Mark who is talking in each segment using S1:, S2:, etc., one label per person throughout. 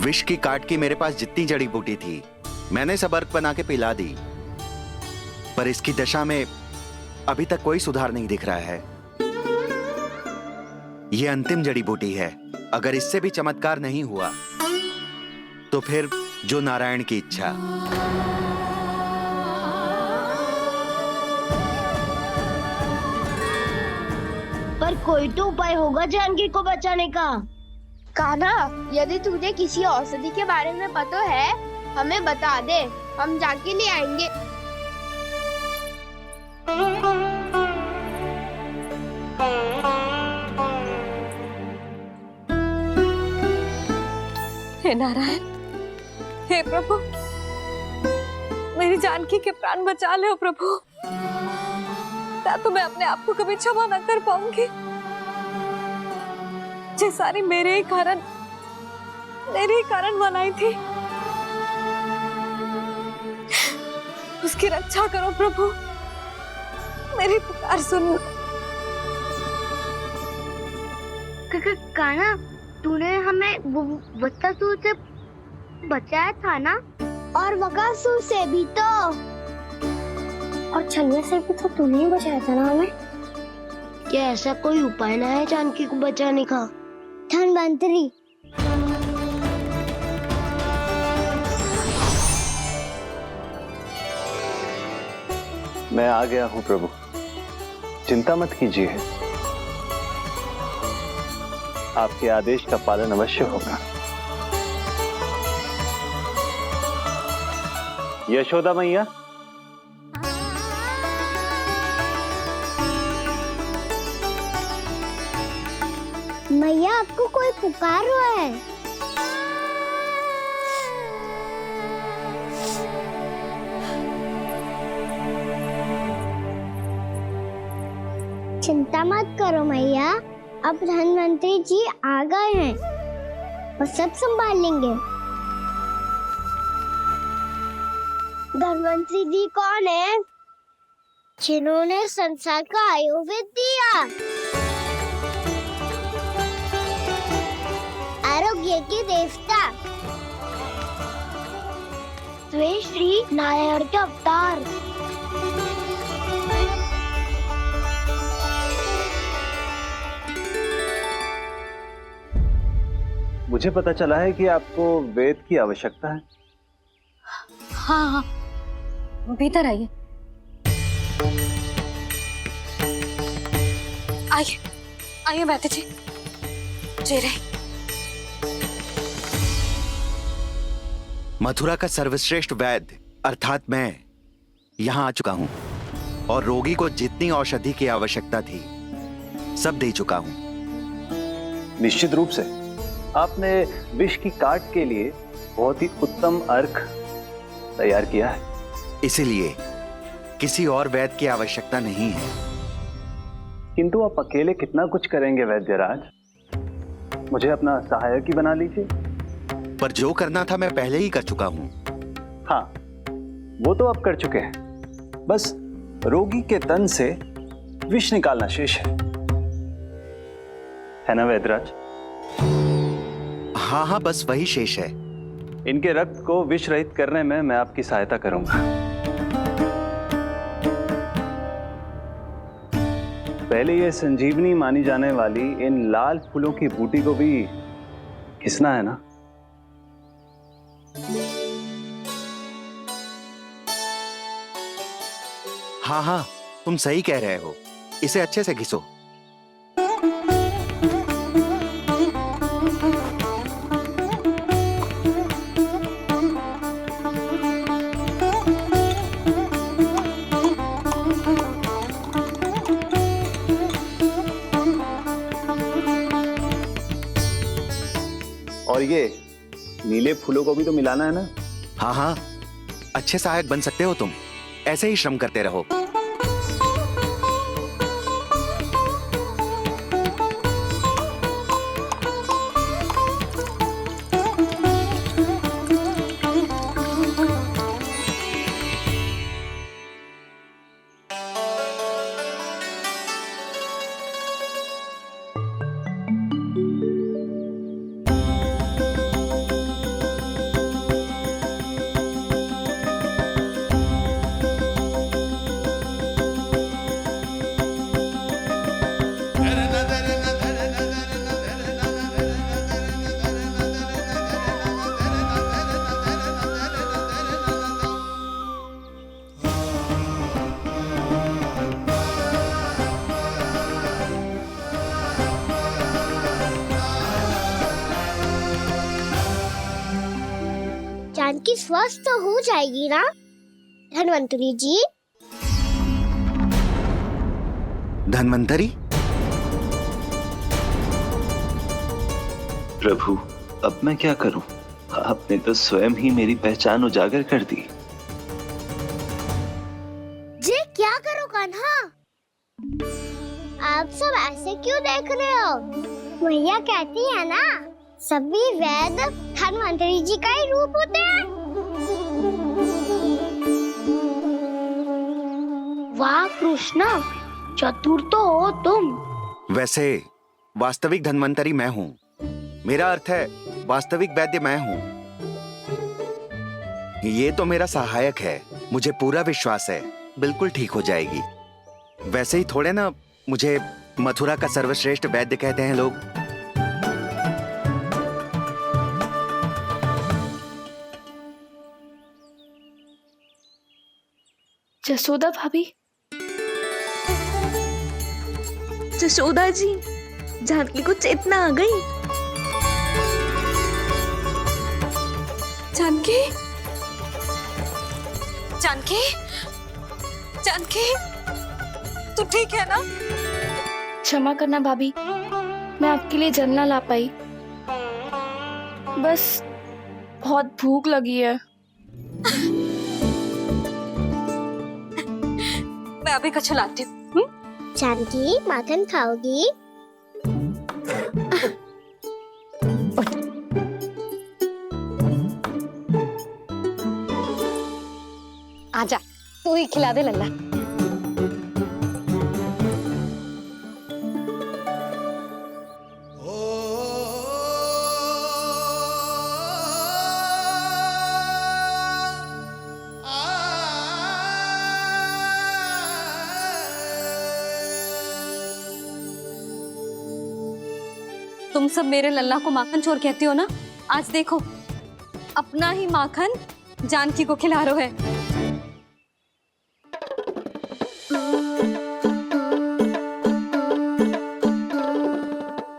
S1: विष की काट की मेरे पास जितनी जड़ी बूटी थी मैंने सब अर्क बना के पिला दी, पर इसकी दशा में अभी तक कोई सुधार नहीं दिख रहा है। यह अंतिम जड़ी बूटी है, अगर इससे भी चमत्कार नहीं हुआ तो फिर जो नारायण की इच्छा।
S2: पर कोई तो उपाय होगा जानकी को बचाने का।
S3: कान्हा, यदि तुझे किसी औषधि के बारे में पता है हमें बता दे, हम जाके ले आएंगे।
S4: हे नारायण, हे प्रभु, मेरी जानकी के प्राण बचा ले प्रभु। मैं तो अपने आप को कभी क्षमा न कर पाऊंगी। ये सारी मेरे ही कारण बनाई थी। उसकी रक्षा करो प्रभु, मेरी पुकार सुनो।
S2: कान्हा, तूने हमें वत्सासुर से बचाया था ना? और बकासुर से भी तो। और छलवे से भी तो तूने ही बचाया था ना हमें? क्या ऐसा कोई उपाय ना है जानकी को बचाने का? धन्वंतरी,
S5: मैं आ गया हूं प्रभु, चिंता मत कीजिए, आपके आदेश का पालन अवश्य होगा। यशोदा मैया,
S2: मैया आपको कोई पुकार रहा है। चिंता मत करो मैया, अब धन्वंतरी जी आ गए हैं, वो सब संभाल लेंगे। धन्वंतरी जी कौन है? जिन्होंने संसार का आयुर्वेद दिया, आरोग्य के देवता, वे श्री नारायण के अवतार।
S5: मुझे पता चला है कि आपको वेद की आवश्यकता है।
S4: हाँ हाँ, भीतर आइए। आइए आइए बैठे जी। जय रहे।
S1: मथुरा का सर्वश्रेष्ठ वैद्य अर्थात मैं यहाँ आ चुका हूँ और रोगी को जितनी औषधि की आवश्यकता थी सब दे चुका हूँ।
S5: निश्चित रूप से आपने विष की काट के लिए बहुत ही उत्तम अर्क तैयार किया है,
S1: इसीलिए किसी और वैद्य की आवश्यकता नहीं है।
S5: किंतु आप अकेले कितना कुछ करेंगे वैद्यराज, मुझे अपना सहायक ही बना लीजिए।
S1: पर जो करना था मैं पहले ही कर चुका हूँ।
S5: हाँ, वो तो आप कर चुके हैं, बस रोगी के तन से विष निकालना शेष है ना वैद्यराज?
S1: हाँ हाँ, बस वही शेष है।
S5: इनके रक्त को विष रहित करने में मैं आपकी सहायता करूंगा। पहले ये संजीवनी मानी जाने वाली इन लाल फूलों की बूटी को भी घिसना है ना?
S1: हाँ हाँ, तुम सही कह रहे हो, इसे अच्छे से घिसो।
S5: और ये नीले फूलों को भी तो मिलाना है ना?
S1: हाँ हाँ, अच्छे सहायक बन सकते हो तुम, ऐसे ही श्रम करते रहो।
S2: जानकी स्वस्थ तो हो जाएगी ना धन्वंतरी जी?
S1: धन्वंतरी?
S5: प्रभु, अब मैं क्या करूं? आपने तो स्वयं ही मेरी पहचान उजागर कर दी।
S2: जी क्या करो कान्हा? आप सब ऐसे क्यों देख रहे हो? मैया कहती है ना, सभी वेद धन्वंतरी जी का ही रूप होते हैं। वाह कृष्णा, चतुर तो हो तुम।
S1: वैसे वास्तविक धन्वंतरी मैं हूँ। मेरा अर्थ है वास्तविक वैद्य मैं हूँ। ये तो मेरा सहायक है। मुझे पूरा विश्वास है बिल्कुल ठीक हो जाएगी। वैसे ही थोड़े ना मुझे मथुरा का सर्वश्रेष्ठ वैद्य कहते हैं लोग।
S6: जसोदा भाभी, जसोदा जी, जानकी को चेतना आ गई।
S4: जानकी, जानकी, जानकी, तू ठीक है ना?
S6: क्षमा करना भाभी, मैं आपके लिए जल ना ला पाई। बस बहुत भूख लगी है।
S4: मैं अभी कुछ लाती हूँ।
S2: जानकी माखन खाओगी?
S4: आजा, तू ही खिला दे लल्ला। तुम सब मेरे लल्ला को माखन चोर कहती हो ना? आज देखो, अपना ही माखन जानकी को खिला रहे है।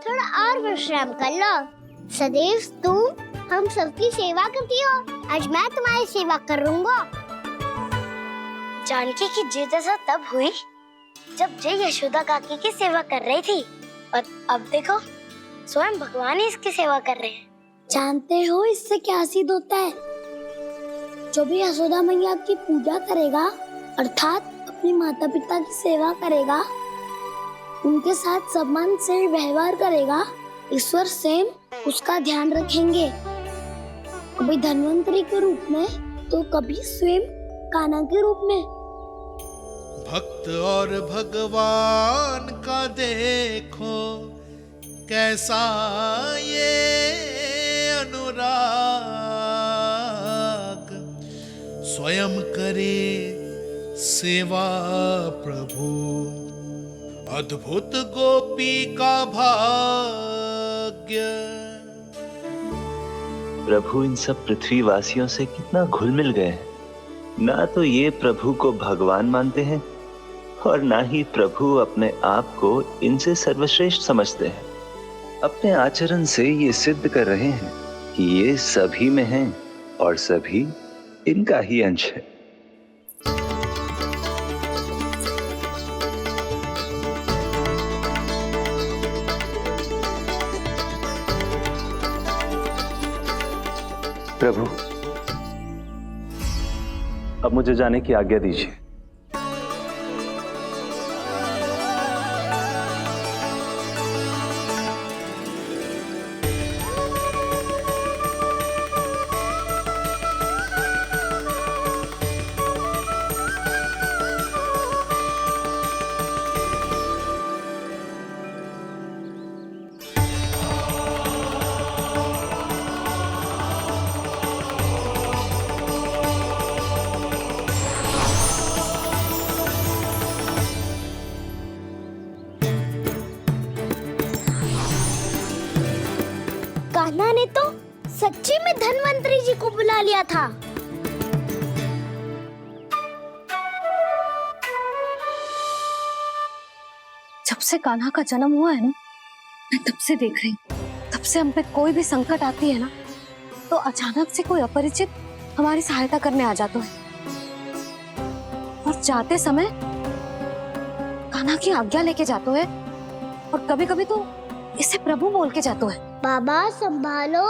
S2: थोड़ा और विश्राम कर लो। सदैव तुम हम सबकी सेवा करती हो, आज मैं तुम्हारी सेवा करूंगा। जानकी की जिद ऐसा तब हुई जब जय यशोदा काकी की सेवा कर रही थी, और अब देखो स्वयं भगवान ही इसकी सेवा कर रहे हैं। जानते हो इससे क्या सिद्ध होता है? जो भी यशोदा मैया की पूजा करेगा, अर्थात अपने माता पिता की सेवा करेगा, उनके साथ सम्मान से व्यवहार करेगा, ईश्वर स्वयं उसका ध्यान रखेंगे। कभी धन्वंतरी के रूप में तो कभी स्वयं कान्हा के रूप में।
S7: भक्त और भगवान का देखो कैसा ये अनुराग, स्वयं करे सेवा प्रभु, अद्भुत गोपी का भाग्य।
S5: प्रभु इन सब पृथ्वीवासियों से कितना घुल मिल गए हैं। ना तो ये प्रभु को भगवान मानते हैं और ना ही प्रभु अपने आप को इनसे सर्वश्रेष्ठ समझते हैं। अपने आचरण से ये सिद्ध कर रहे हैं कि ये सभी में हैं और सभी इनका ही अंश है। प्रभु, अब मुझे जाने की आज्ञा दीजिए।
S2: कान्हा ने तो सच्ची में धन्वंतरी जी को बुला लिया था।
S4: जब से कान्हा का जन्म हुआ है ना, मैं तब से देख रही हूँ, तब से हम पे कोई भी संकट आती है ना, तो अचानक से कोई अपरिचित हमारी सहायता करने आ जाते हैं और जाते समय कान्हा की आज्ञा लेके जाते हैं और कभी कभी तो इसे प्रभु बोल के जाते हैं।
S2: बाबा संभालो।